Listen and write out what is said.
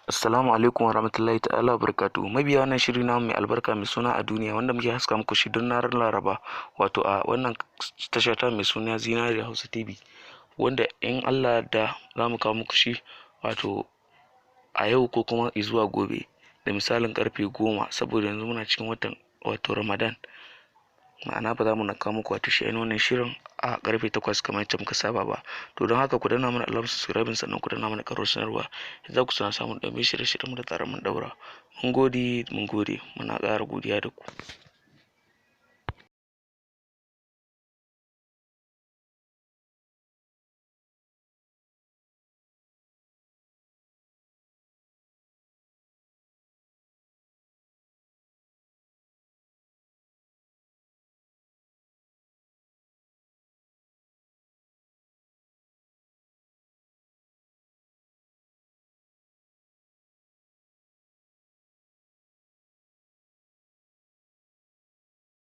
Assalamu alaikum wa rahmatullahi ta'ala wa barakatuhu. Mabiya wannan shiri na mai albarka mai suna a duniya wanda muke haska muku shi don ranar Laraba, wato a wannan tasha ta mai suna Zinariya Hausa TV, wanda in Allah da za mu kawo muku shi wato a yau ko kuma zuwa gobe da misalin karfe 10, saboda yanzu muna cikin watan wato Ramadan. Ma'ana ba za mu kawo muku wato shi wannan shirin a karfe 8 kamar yadda muka saba ba. To don haka ku danna mana alamar subscribe sannan ku danna mana karo sanarwa, za ku samu ɗumbin shirye-shiryen mu da tsaron mun daura. Mun gode, muna ƙara godiya da ku.